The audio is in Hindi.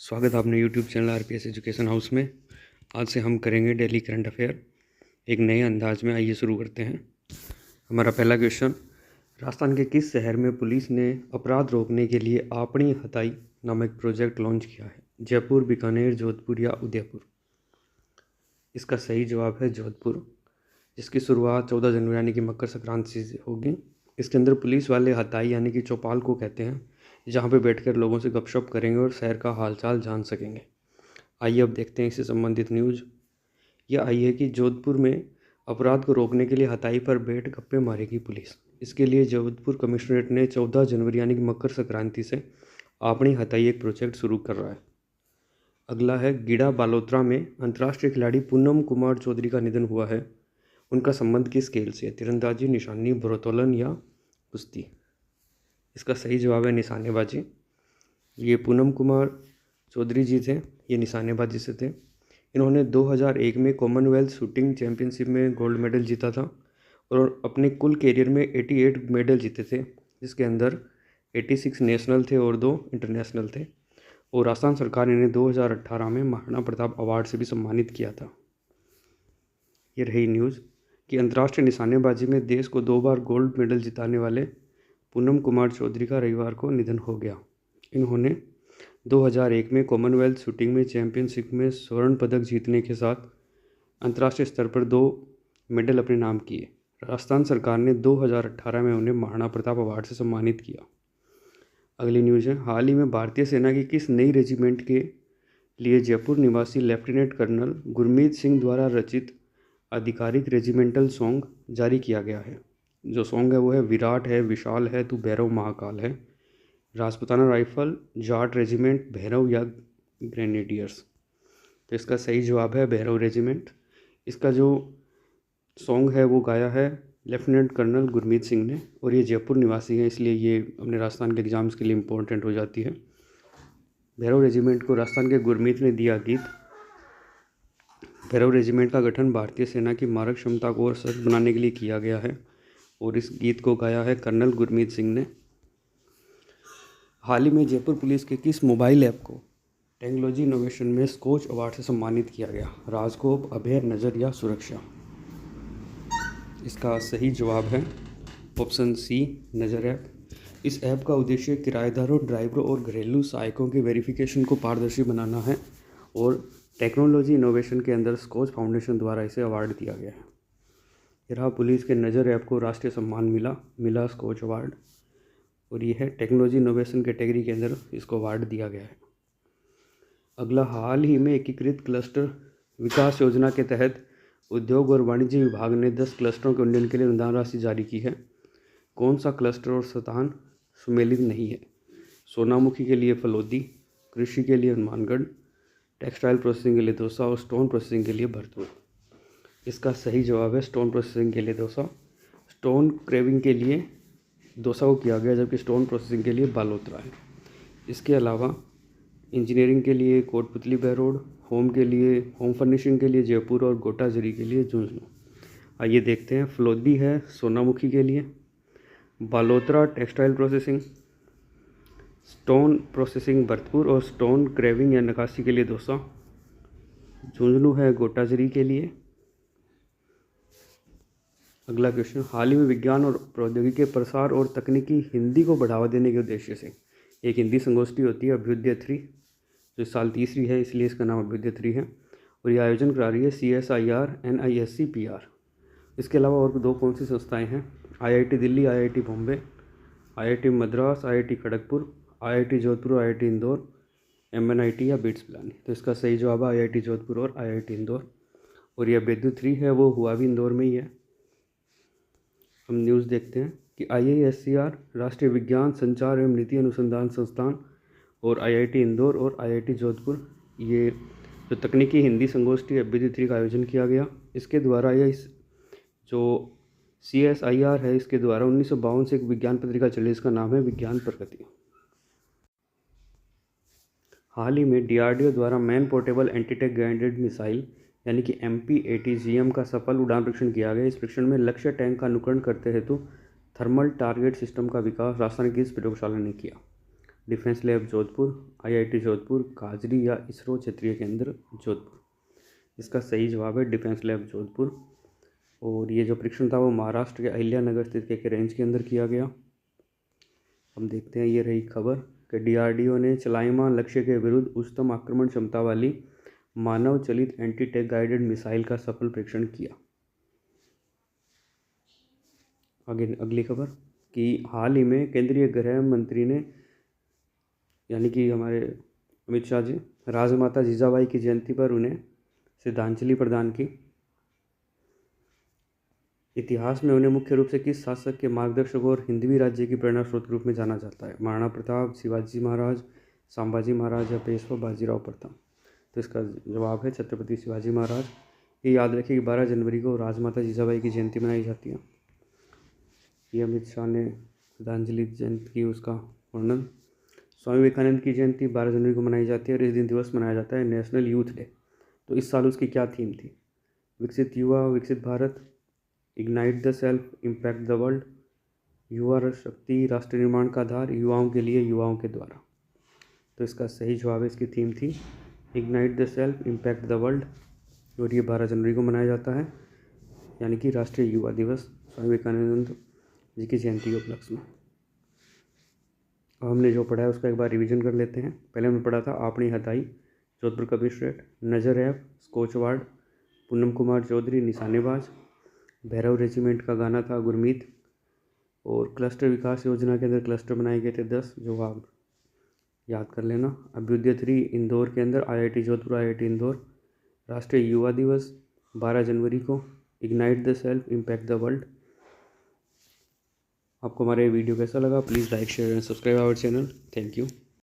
स्वागत है आपने YouTube channel RPS education house में। आज से हम करेंगे डेली करंट अफेयर एक नए अंदाज में। आइए शुरू करते हैं। हमारा पहला क्वेश्चन, राजस्थान के किस शहर में पुलिस ने अपराध रोकने के लिए आपणी हथाई नामक प्रोजेक्ट लॉन्च किया है? जयपुर, बीकानेर, जोधपुर या उदयपुर? इसका सही जवाब है जोधपुर, जिसकी शुरुआत 14 जनवरी यानी कि मकर संक्रांति से होगी। इसके अंदर पुलिस वाले हथाई यानी कि चौपाल को कहते हैं, जहाँ पे बैठकर लोगों से गपशप करेंगे और शहर का हालचाल जान सकेंगे। आइए अब देखते हैं इससे संबंधित न्यूज़। यह आई है कि जोधपुर में अपराध को रोकने के लिए हथाई पर बैठ गप्पे मारेगी पुलिस। इसके लिए जोधपुर कमिश्नरेट ने 14 जनवरी यानी कि मकर संक्रांति से आपणी हथाई एक प्रोजेक्ट शुरू कर रहा है। अगला है, गीडा बालोतरा में अंतर्राष्ट्रीय खिलाड़ी पूनम कुमार चौधरी का निधन हुआ है। उनका संबंध किस खेल से? तीरंदाजी, निशानी, भारोत्तोलन या कुश्ती? इसका सही जवाब है निशानेबाजी। ये पूनम कुमार चौधरी जी थे, ये निशानेबाजी से थे। इन्होंने 2001 में कॉमनवेल्थ शूटिंग चैंपियनशिप में गोल्ड मेडल जीता था और अपने कुल कैरियर में 88 मेडल जीते थे, जिसके अंदर 86 नेशनल थे और 2 इंटरनेशनल थे। और राजस्थान सरकार ने इन्हें 2018 में महाराणा प्रताप अवार्ड से भी सम्मानित किया था। ये रही न्यूज़ कि अंतर्राष्ट्रीय निशानेबाजी में देश को 2 बार गोल्ड मेडल जिताने वाले पूनम कुमार चौधरी का रविवार को निधन हो गया। इन्होंने 2001 में कॉमनवेल्थ शूटिंग में चैंपियनशिप में स्वर्ण पदक जीतने के साथ अंतर्राष्ट्रीय स्तर पर 2 मेडल अपने नाम किए। राजस्थान सरकार ने 2018 में उन्हें महाराणा प्रताप अवार्ड से सम्मानित किया। अगली न्यूज़ है, हाल ही में भारतीय सेना की किस नई रेजिमेंट के लिए जयपुर निवासी लेफ्टिनेंट कर्नल गुरमीत सिंह द्वारा रचित आधिकारिक रेजिमेंटल सॉन्ग जारी किया गया है? जो सॉन्ग है वो है, विराट है, विशाल है, तू भैरव महाकाल है, राजपुताना राइफल, जाट रेजिमेंट, भैरव या ग्रेनेडियर्स? तो इसका सही जवाब है भैरव रेजिमेंट। इसका जो सॉन्ग है वो गाया है लेफ्टिनेंट कर्नल गुरमीत सिंह ने, और ये जयपुर निवासी हैं, इसलिए ये अपने राजस्थान के एग्ज़ाम्स के लिए इम्पोर्टेंट हो जाती है। भैरव रेजिमेंट को राजस्थान के गुरमीत ने दिया गीत। भैरव रेजिमेंट का गठन भारतीय सेना की मारक क्षमता को और सशक्त बनाने के लिए किया गया है, और इस गीत को गाया है कर्नल गुरमीत सिंह ने। हाल ही में जयपुर पुलिस के किस मोबाइल ऐप को टेक्नोलॉजी इनोवेशन में स्कोच अवार्ड से सम्मानित किया गया? राजकोप, अभय, नज़र या सुरक्षा? इसका सही जवाब है ऑप्शन सी, नज़र ऐप। इस ऐप का उद्देश्य किराएदारों, ड्राइवरों और घरेलू सहायकों के वेरिफिकेशन को पारदर्शी बनाना है, और टेक्नोलॉजी इनोवेशन के अंदर स्कोच फाउंडेशन द्वारा इसे अवार्ड दिया गया है। रहा पुलिस के नज़र ऐप को राष्ट्रीय सम्मान मिला स्कोच अवार्ड, और ये है टेक्नोलॉजी इनोवेशन कैटेगरी के अंदर इसको अवार्ड दिया गया है। अगला, हाल ही में एकीकृत क्लस्टर विकास योजना के तहत उद्योग और वाणिज्य विभाग ने 10 क्लस्टरों के उन्नयन के लिए अनुदान राशि जारी की है। कौन सा क्लस्टर और स्थान सुमेलित नहीं है? सोनामुखी के लिए फलोदी, कृषि के लिए हनुमानगढ़, टेक्सटाइल प्रोसेसिंग के लिए दौसा और स्टोन प्रोसेसिंग के लिए भरतपुर? इसका सही जवाब है स्टोन प्रोसेसिंग के लिए दौसा। स्टोन क्रेविंग के लिए दौसा को किया गया, जबकि स्टोन प्रोसेसिंग के लिए बालोतरा है। इसके अलावा इंजीनियरिंग के लिए कोटपुतली बहरोड, होम फर्निशिंग के लिए जयपुर और गोटाजरी के लिए झुंझुनू। आइए देखते हैं। फलोदी है सोनामुखी के लिए, Balotra textile processing, stone processing Bharatpur और स्टोन क्रेविंग या नक्काशी के लिए दौसा, झुंझुनू है गोटाजरी के लिए। अगला क्वेश्चन, हाल ही में विज्ञान और प्रौद्योगिकी के प्रसार और तकनीकी हिंदी को बढ़ावा देने के उद्देश्य से एक हिंदी संगोष्ठी होती है अभ्युदय 3, जो इस साल तीसरी है, इसलिए इसका नाम अभ्युदय 3 है, और ये आयोजन करा रही है CSIR NISC PR। इसके अलावा और 2 कौन सी संस्थाएं हैं? IIT Delhi, IIT Bombay, IIT Madras, IIT Kharagpur, IIT Jodhpur, IIT Indore, MNIT या बिट्स पिलानी? तो इसका सही जवाब है IIT जोधपुर और IIT इंदौर, और ये अभ्युदय 3 है वो हुआ भी इंदौर में ही है। हम न्यूज़ देखते हैं कि IISCR राष्ट्रीय विज्ञान संचार एवं नीति अनुसंधान संस्थान और IIT इंदौर और IIT जोधपुर, ये जो तकनीकी हिंदी संगोष्ठी अभ्युदय 3 का आयोजन किया गया, इसके द्वारा यह जो CSIR है, इसके द्वारा 1952 से एक विज्ञान पत्रिका चली, इसका नाम है विज्ञान प्रगति। हाल ही में DRDO द्वारा मैन पोर्टेबल एंटीटेक गाइडेड मिसाइल यानी कि MP-ATGM का सफल उड़ान परीक्षण किया गया। इस परीक्षण में लक्ष्य टैंक का अनुकरण करते हेतु थर्मल टारगेट सिस्टम का विकास राजस्थान की इस प्रयोगशाला ने किया। Defence lab Jodhpur, IIT Jodhpur, काजरी या इसरो क्षेत्रीय केंद्र जोधपुर। इसका सही जवाब है डिफेंस लैब जोधपुर। और ये जो परीक्षण था वो महाराष्ट्र के अहिल्यानगर स्थित के रेंज के अंदर किया गया। हम देखते हैं, ये रही खबर कि DRDO ने चलायमान लक्ष्य के विरुद्ध उच्चतम आक्रमण क्षमता वाली मानव चलित एंटी टैंक गाइडेड मिसाइल का सफल परीक्षण किया। आगे अगली खबर कि हाल ही में केंद्रीय गृह मंत्री ने यानी कि हमारे अमित शाह जी राजमाता जीजाबाई की जयंती पर उन्हें श्रद्धांजलि प्रदान की। इतिहास में उन्हें मुख्य रूप से किस शासक के मार्गदर्शक और हिंदवी राज्य की प्रेरणा स्रोत के रूप में जाना जाता है? महाराणा प्रताप, शिवाजी महाराज, संभाजी महाराज या पेशवा बाजीराव प्रथम? तो इसका जवाब है छत्रपति शिवाजी महाराज। ये याद रखिए कि 12 जनवरी को राजमाता जीजाबाई की जयंती मनाई जाती है। ये अमित शाह ने श्रद्धांजलि जयंती की उसका वर्णन। स्वामी विवेकानंद की जयंती 12 जनवरी को मनाई जाती है और इस दिन दिवस मनाया जाता है नेशनल यूथ डे। तो इस साल उसकी क्या थीम थी? विकसित युवा विकसित Bharat, ignite the self impact the world, युवा शक्ति राष्ट्र निर्माण का आधार, युवाओं के लिए युवाओं के द्वारा। तो इसका सही जवाब है, इसकी थीम थी ignite the self impact the world. और ये 12 जनवरी को मनाया जाता है यानी कि राष्ट्रीय युवा दिवस, स्वामी विवेकानंद जी की जयंती के उपलक्ष्य में। अब हमने जो पढ़ा है उसका एक बार रिवीजन कर लेते हैं। पहले हमने पढ़ा था आपनी हथाई, जोधपुर कमिश्नरेट, नजर app, Skoch award, Poonam Kumar Chaudhary, निशानेबाज, भैरव रेजिमेंट का गाना था गुरमीत, और क्लस्टर विकास योजना के अंदर क्लस्टर बनाए गए थे 10, जो आप याद कर लेना। अभ्युदय 3 इंदौर के अंदर IIT जोधपुर, IIT इंदौर। राष्ट्रीय युवा दिवस 12 जनवरी को, ignite the self impact the world. आपको हमारा ये वीडियो कैसा लगा? Please like, share and subscribe our channel. Thank you.